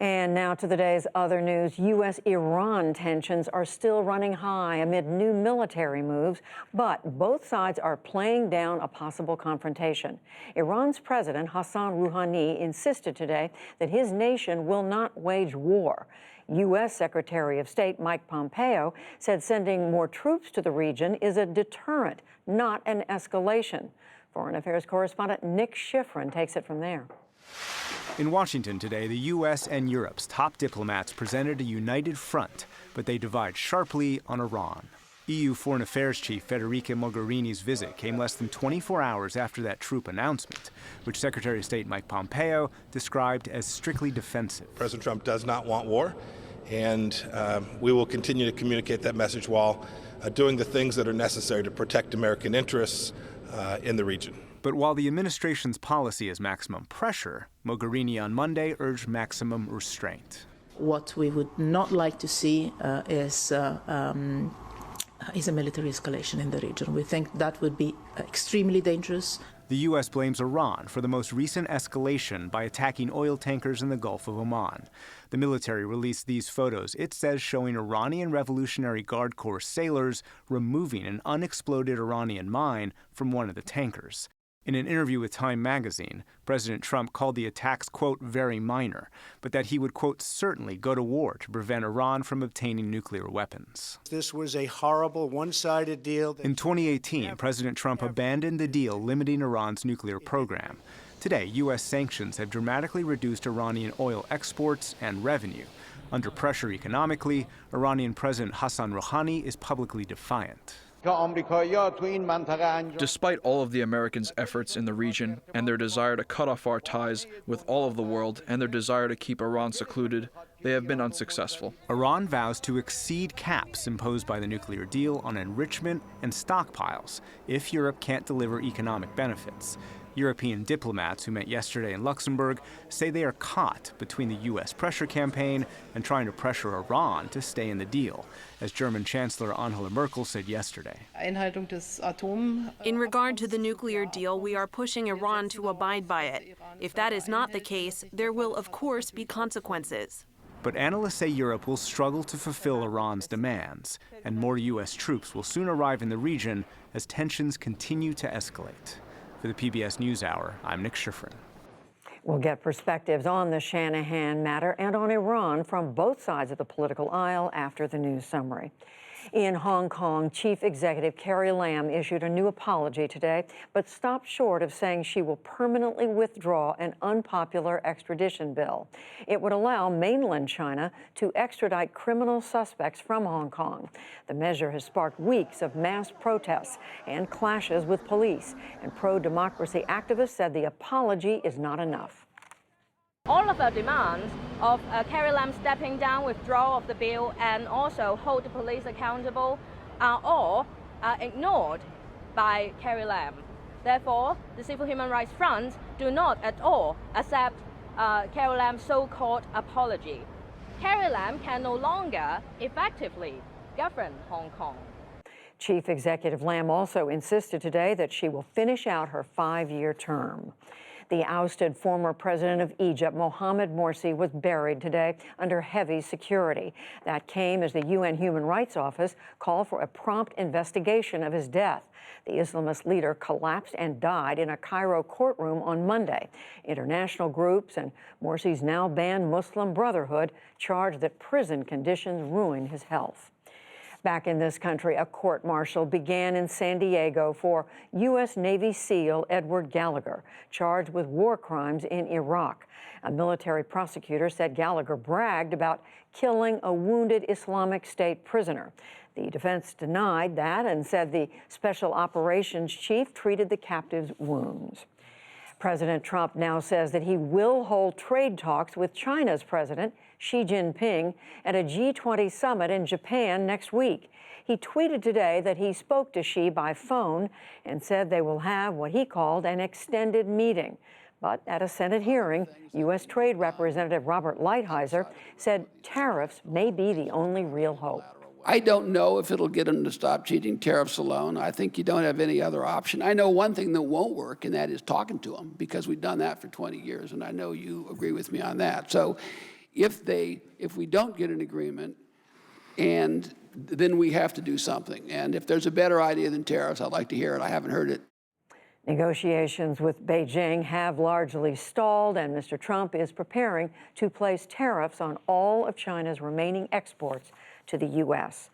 And now to the day's other news. U.S.-Iran tensions are still running high amid new military moves, but both sides are playing down a possible confrontation. Iran's President Hassan Rouhani insisted today that his nation will not wage war. U.S. Secretary of State Mike Pompeo said sending more troops to the region is a deterrent, not an escalation. Foreign Affairs correspondent Nick Schifrin takes it from there. In Washington today, the U.S. and Europe's top diplomats presented a united front, but they divide sharply on Iran. EU Foreign Affairs Chief Federica Mogherini's visit came less than 24 hours after that troop announcement, which Secretary of State Mike Pompeo described as strictly defensive. President Trump does not want war, and we will continue to communicate that message while doing the things that are necessary to protect American interests in the region. But while the administration's policy is maximum pressure, Mogherini on Monday urged maximum restraint. What we would not like to see is a military escalation in the region. We think that would be extremely dangerous. The U.S. blames Iran for the most recent escalation by attacking oil tankers in the Gulf of Oman. The military released these photos, it says, showing Iranian Revolutionary Guard Corps sailors removing an unexploded Iranian mine from one of the tankers. In an interview with Time magazine, President Trump called the attacks, quote, very minor, but that he would, quote, certainly go to war to prevent Iran from obtaining nuclear weapons. This was a horrible, one-sided deal. In 2018, President Trump abandoned the deal limiting Iran's nuclear program. Today, U.S. sanctions have dramatically reduced Iranian oil exports and revenue. Under pressure economically, Iranian President Hassan Rouhani is publicly defiant. Despite all of the Americans' efforts in the region and their desire to cut off our ties with all of the world and their desire to keep Iran secluded, they have been unsuccessful. Iran vows to exceed caps imposed by the nuclear deal on enrichment and stockpiles if Europe can't deliver economic benefits. European diplomats who met yesterday in Luxembourg say they are caught between the U.S. pressure campaign and trying to pressure Iran to stay in the deal, as German Chancellor Angela Merkel said yesterday. In regard to the nuclear deal, we are pushing Iran to abide by it. If that is not the case, there will, of course, be consequences. But analysts say Europe will struggle to fulfill Iran's demands, and more U.S. troops will soon arrive in the region as tensions continue to escalate. For the PBS NewsHour, I'm Nick Schifrin. We'll get perspectives on the Shanahan matter and on Iran from both sides of the political aisle after the news summary. In Hong Kong, Chief Executive Carrie Lam issued a new apology today, but stopped short of saying she will permanently withdraw an unpopular extradition bill. It would allow mainland China to extradite criminal suspects from Hong Kong. The measure has sparked weeks of mass protests and clashes with police, and pro-democracy activists said the apology is not enough. All of our demands of Carrie Lam stepping down, withdrawal of the bill, and also hold the police accountable are all ignored by Carrie Lam. Therefore, the Civil Human Rights Front do not at all accept Carrie Lam's so-called apology. Carrie Lam can no longer effectively govern Hong Kong. Chief Executive Lam also insisted today that she will finish out her 5-year term. The ousted former president of Egypt, Mohamed Morsi, was buried today under heavy security. That came as the UN Human Rights Office called for a prompt investigation of his death. The Islamist leader collapsed and died in a Cairo courtroom on Monday. International groups and Morsi's now banned Muslim Brotherhood charged that prison conditions ruined his health. Back in this country, a court-martial began in San Diego for U.S. Navy SEAL Edward Gallagher, charged with war crimes in Iraq. A military prosecutor said Gallagher bragged about killing a wounded Islamic State prisoner. The defense denied that and said the special operations chief treated the captive's wounds. President Trump now says that he will hold trade talks with China's president, Xi Jinping, at a G20 summit in Japan next week. He tweeted today that he spoke to Xi by phone and said they will have what he called an extended meeting. But at a Senate hearing, U.S. Trade Representative Robert Lighthizer said tariffs may be the only real hope. I don't know if it'll get them to stop cheating tariffs alone. I think you don't have any other option. I know one thing that won't work, and that is talking to them, because we've done that for 20 years, and I know you agree with me on that. So if we don't get an agreement, and then we have to do something. And if there's a better idea than tariffs, I'd like to hear it. I haven't heard it. Negotiations with Beijing have largely stalled, and Mr. Trump is preparing to place tariffs on all of China's remaining exports to the U.S.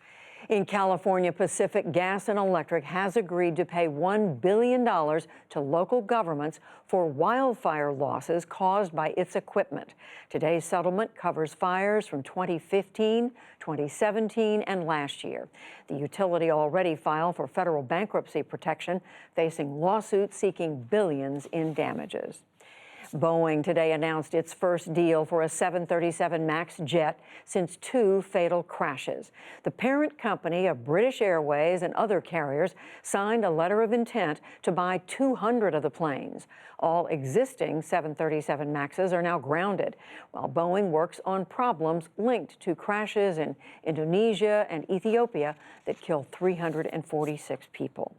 In California, Pacific Gas and Electric has agreed to pay $1 billion to local governments for wildfire losses caused by its equipment. Today's settlement covers fires from 2015, 2017, and last year. The utility already filed for federal bankruptcy protection, facing lawsuits seeking billions in damages. Boeing today announced its first deal for a 737 MAX jet since 2 fatal crashes. The parent company of British Airways and other carriers signed a letter of intent to buy 200 of the planes. All existing 737 MAXs are now grounded, while Boeing works on problems linked to crashes in Indonesia and Ethiopia that killed 346 people.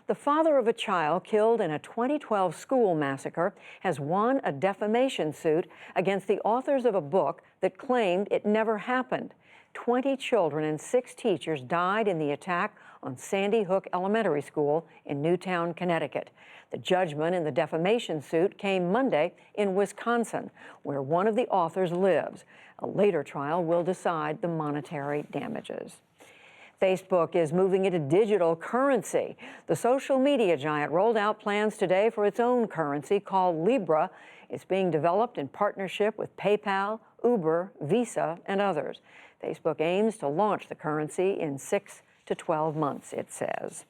The father of a child killed in a 2012 school massacre has won a defamation suit against the authors of a book that claimed it never happened. 20 children and 6 teachers died in the attack on Sandy Hook Elementary School in Newtown, Connecticut. The judgment in the defamation suit came Monday in Wisconsin, where one of the authors lives. A later trial will decide the monetary damages. Facebook is moving into digital currency. The social media giant rolled out plans today for its own currency called Libra. It's being developed in partnership with PayPal, Uber, Visa, and others. Facebook aims to launch the currency in 6 to 12 months, it says.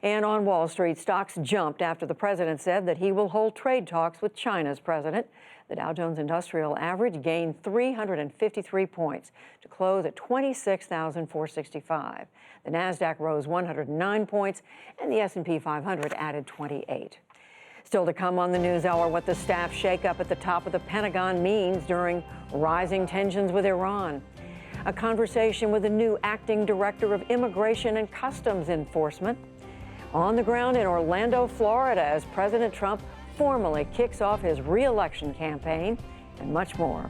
And on Wall Street, stocks jumped after the president said that he will hold trade talks with China's president. The Dow Jones Industrial Average gained 353 points to close at 26,465. The Nasdaq rose 109 points, and the S&P 500 added 28. Still to come on the NewsHour, what the staff shakeup at the top of the Pentagon means during rising tensions with Iran. A conversation with the new acting director of Immigration and Customs Enforcement. On the ground in Orlando, Florida, as President Trump formally kicks off his re-election campaign, and much more.